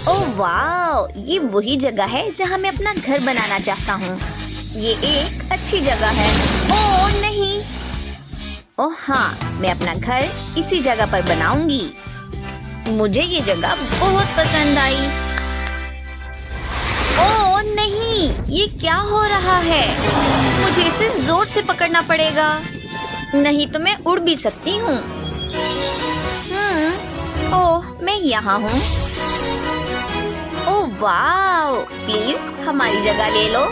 ओह वाह, ये वही जगह है जहाँ मैं अपना घर बनाना चाहता हूँ। ये एक अच्छी जगह है। ओह नहीं, ओह हाँ, मैं अपना घर इसी जगह पर बनाऊंगी। मुझे ये जगह बहुत पसंद आई। ओह नहीं, ये क्या हो रहा है? मुझे इसे जोर से पकड़ना पड़ेगा, नहीं तो मैं उड़ भी सकती हूँ। ओह, मैं यहाँ हूँ। ओह वाह, प्लीज हमारी जगह ले लो।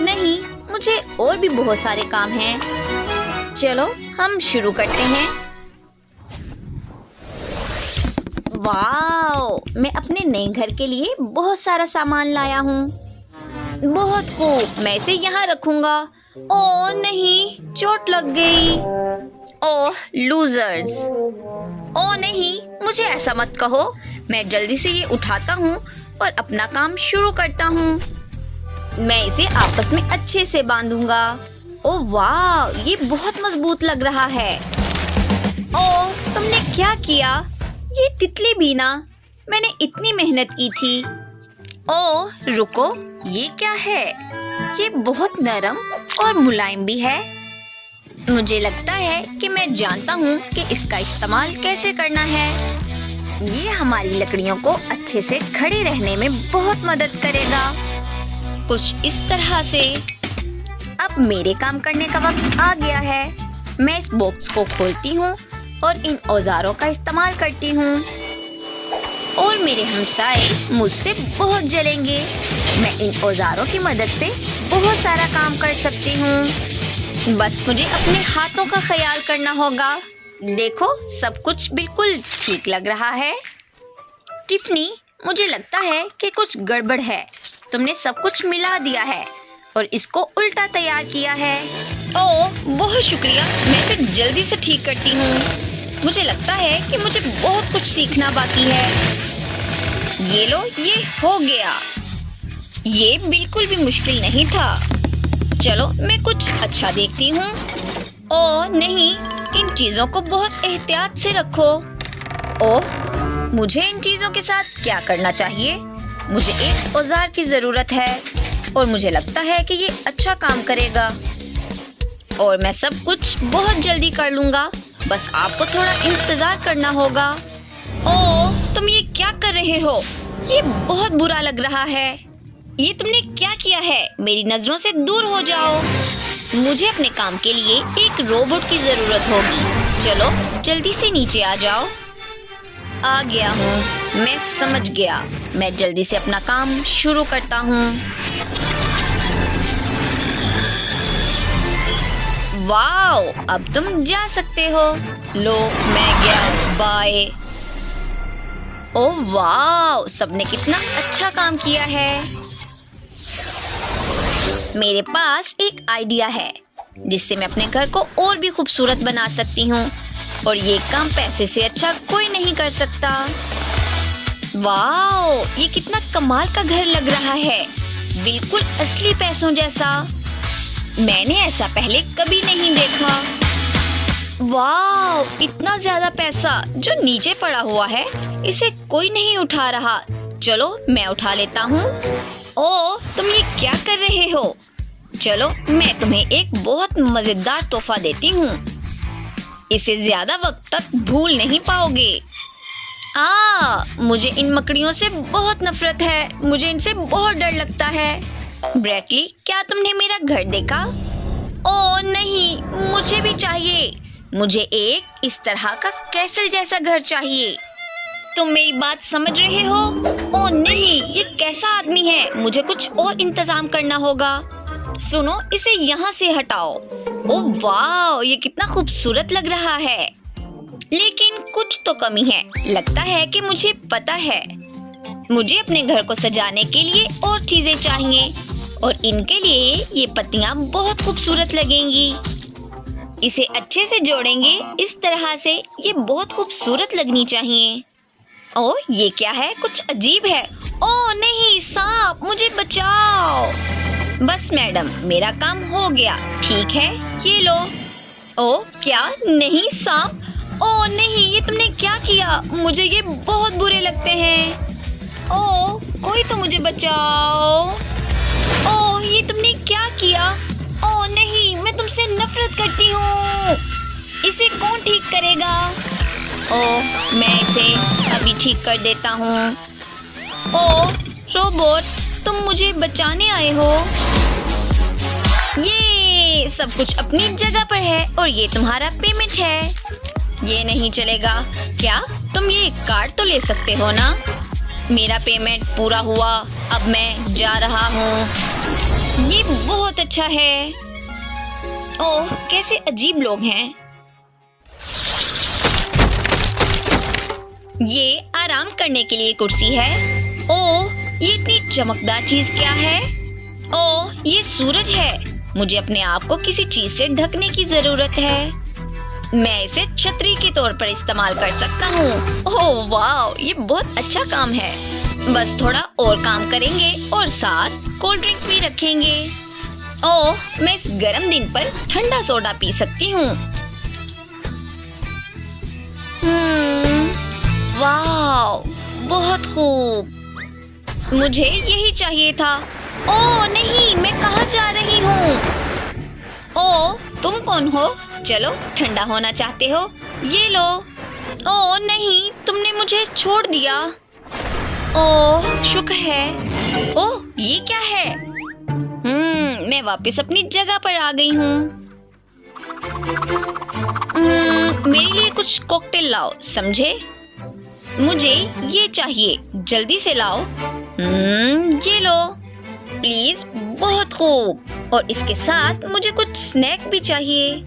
नहीं, मुझे और भी बहुत सारे काम हैं। चलो हम शुरू करते हैं। वाह, मैं अपने नए घर के लिए बहुत सारा सामान लाया हूँ। बहुत खूब, मैं इसे यहाँ रखूंगा। ओह नहीं, चोट लग गई। ओह लूजर्स। ओह नहीं, मुझे ऐसा मत कहो। मैं जल्दी से ये उठाता हूँ और अपना काम शुरू करता हूँ। मैं इसे आपस में अच्छे से बांधूंगा। ओह वाह, ये बहुत मजबूत लग रहा है। ओह, तुमने क्या किया? ये तितली भी ना, मैंने इतनी मेहनत की थी। ओह रुको, ये क्या है? ये बहुत नरम और मुलायम भी है। मुझे लगता है कि मैं जानता हूँ कि इसका इस्तेमाल कैसे करना है। ये हमारी लकड़ियों को अच्छे से खड़े रहने में बहुत मदद करेगा। कुछ इस तरह से। अब मेरे काम करने का वक्त आ गया है। मैं इस बॉक्स को खोलती हूँ और इन औजारों का इस्तेमाल करती हूँ, और मेरे हमसाए मुझसे बहुत जलेंगे। मैं इन औजारों की मदद से बहुत सारा काम कर सकती हूँ। बस मुझे अपने हाथों का ख्याल करना होगा। देखो, सब कुछ बिल्कुल ठीक लग रहा है। टिफनी, मुझे लगता है कि कुछ गड़बड़ है। तुमने सब कुछ मिला दिया है और इसको उल्टा तैयार किया है। ओह बहुत शुक्रिया, मैं इसे जल्दी से ठीक करती हूँ। मुझे लगता है कि मुझे बहुत कुछ सीखना बाकी है। ये लो, ये हो गया। ये बिल्कुल भी मुश्किल नहीं था। चलो मैं कुछ अच्छा देखती हूँ। ओह नहीं, इन चीजों को बहुत एहतियात से रखो। ओह, मुझे इन चीजों के साथ क्या करना चाहिए? मुझे एक औजार की जरूरत है और मुझे लगता है कि ये अच्छा काम करेगा, और मैं सब कुछ बहुत जल्दी कर लूंगा। बस आपको थोड़ा इंतजार करना होगा। ओह, तुम ये क्या कर रहे हो? ये बहुत बुरा लग रहा है। ये तुमने क्या किया है? मेरी नजरों से दूर हो जाओ। मुझे अपने काम के लिए एक रोबोट की जरूरत होगी। चलो जल्दी से नीचे आ जाओ। आ गया हूँ, मैं समझ गया। मैं जल्दी से अपना काम शुरू करता हूँ। वाओ, अब तुम जा सकते हो। लो, मैं गया, बाय। ओह वाओ, सबने कितना अच्छा काम किया है। मेरे पास एक आइडिया है जिससे मैं अपने घर को और भी खूबसूरत बना सकती हूँ, और ये काम पैसे से अच्छा कोई नहीं कर सकता। वाओ, ये कितना कमाल का घर लग रहा है, बिल्कुल असली पैसों जैसा। मैंने ऐसा पहले कभी नहीं देखा। वाओ, इतना ज्यादा पैसा जो नीचे पड़ा हुआ है, इसे कोई नहीं उठा रहा। चलो मैं उठा लेता हूँ। ओह, तुम ये क्या कर रहे हो? चलो मैं तुम्हें एक बहुत मजेदार तोहफा देती हूँ। इसे ज्यादा वक्त तक भूल नहीं पाओगे। मुझे इन मकड़ियों से बहुत नफरत है। मुझे इनसे बहुत डर लगता है। ब्रैटली, क्या तुमने मेरा घर देखा? ओह नहीं, मुझे भी चाहिए। मुझे एक इस तरह का कैसल जैसा घर चाहिए। तुम मेरी बात समझ रहे हो? ओह नहीं, ये कैसा आदमी है? मुझे कुछ और इंतजाम करना होगा। सुनो, इसे यहाँ से हटाओ। ओह वाह, ये कितना खूबसूरत लग रहा है, लेकिन कुछ तो कमी है। लगता है कि मुझे पता है। मुझे अपने घर को सजाने के लिए और चीजें चाहिए, और इनके लिए ये पत्तियां बहुत खूबसूरत लगेंगी। इसे अच्छे से जोड़ेंगे इस तरह से। ये बहुत खूबसूरत लगनी चाहिए। ओह, ये क्या है? कुछ अजीब है। ओह नहीं, सांप, मुझे बचाओ। बस मैडम, मेरा काम हो गया। ठीक है, ये लो। ओह क्या? नहीं, सांप। ओह नहीं, ये तुमने क्या किया? मुझे ये बहुत बुरे लगते हैं। ओह कोई तो मुझे बचाओ। ओह, ये तुमने क्या किया? ओह नहीं, मैं तुमसे नफरत करती हूँ। इसे कौन ठीक करेगा? ओह, मैं इसे अभी ठीक कर देता हूँ। ओह रोबोट, तुम मुझे बचाने आए हो। ये सब कुछ अपनी जगह पर है और ये तुम्हारा पेमेंट है। ये नहीं चलेगा। क्या तुम ये कार्ड तो ले सकते हो ना? मेरा पेमेंट पूरा हुआ, अब मैं जा रहा हूँ। ये बहुत अच्छा है। ओह, कैसे अजीब लोग हैं। ये आराम करने के लिए कुर्सी है। ओह, ये इतनी चमकदार चीज क्या है? ओह, ये सूरज है। मुझे अपने आप को किसी चीज से ढकने की जरूरत है। मैं इसे छतरी के तौर पर इस्तेमाल कर सकता हूँ। ओह वाह, ये बहुत अच्छा काम है। बस थोड़ा और काम करेंगे और साथ कोल्ड ड्रिंक भी रखेंगे। ओह, मैं इस गर्म दिन पर ठंडा सोडा पी सकती हूँ। वाह, बहुत खूब। मुझे यही चाहिए था। ओह नहीं, मैं कहाँ जा रही हूँ? ओह, तुम कौन हो? चलो, ठंडा होना चाहते हो? ये लो। ओह नहीं, तुमने मुझे छोड़ दिया। ओह, शुक्र है। ओह, ये क्या है? मैं वापस अपनी जगह पर आ गई हूँ। मेरे लिए कुछ कॉकटेल लाओ, समझे? मुझे ये चाहिए, जल्दी से लाओ। ये लो, प्लीज। बहुत खूब। और इसके साथ मुझे कुछ स्नैक भी चाहिए।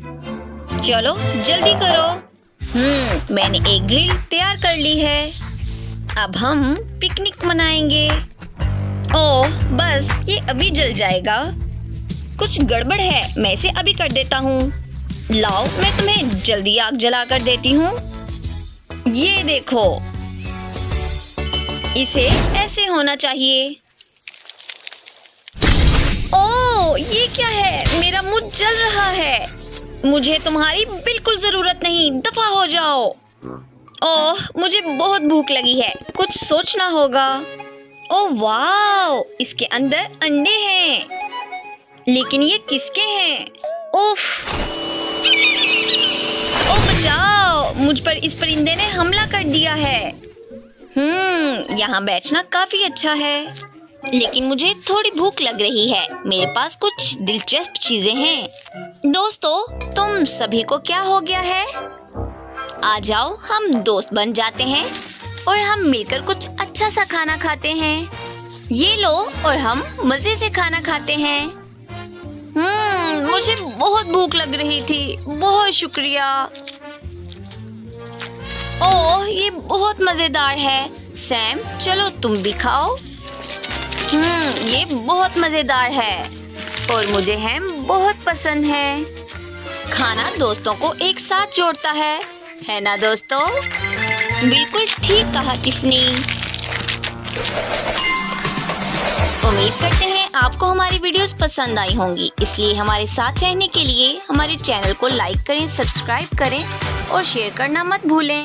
चलो जल्दी करो। मैंने एक ग्रिल तैयार कर ली है। अब हम पिकनिक मनाएंगे। ओह, बस ये अभी जल जाएगा। कुछ गड़बड़ है, मैं इसे अभी कर देता हूँ। लाओ, मैं तुम्हें जल्दी आग जला कर देती हूँ। ये देखो, इसे ऐसे होना चाहिए। ओह, ये क्या है? मेरा मुंह जल रहा है। मुझे तुम्हारी बिल्कुल जरूरत नहीं, दफा हो जाओ। ओह, मुझे बहुत भूख लगी है, कुछ सोचना होगा। ओह वाह, इसके अंदर अंडे हैं। लेकिन ये किसके हैं? उफ! ओह बचाओ, मुझ पर इस परिंदे ने हमला कर दिया है। यहाँ बैठना काफी अच्छा है, लेकिन मुझे थोड़ी भूख लग रही है। मेरे पास कुछ दिलचस्प चीजें हैं। दोस्तों, तुम सभी को क्या हो गया है? आ जाओ, हम दोस्त बन जाते हैं और हम मिलकर कुछ अच्छा सा खाना खाते हैं। ये लो, और हम मजे से खाना खाते हैं। मुझे बहुत भूख लग रही थी। बहुत शुक्रिया। ओह, ये बहुत मजेदार है। सैम, चलो तुम भी खाओ। ये बहुत मजेदार है और मुझे हैम बहुत पसंद है। खाना दोस्तों को एक साथ जोड़ता है ना दोस्तों? बिल्कुल ठीक कहा टिफनी। उम्मीद करते हैं आपको हमारी वीडियोस पसंद आई होंगी, इसलिए हमारे साथ रहने के लिए हमारे चैनल को लाइक करें, सब्सक्राइब करें और शेयर करना मत भूलें।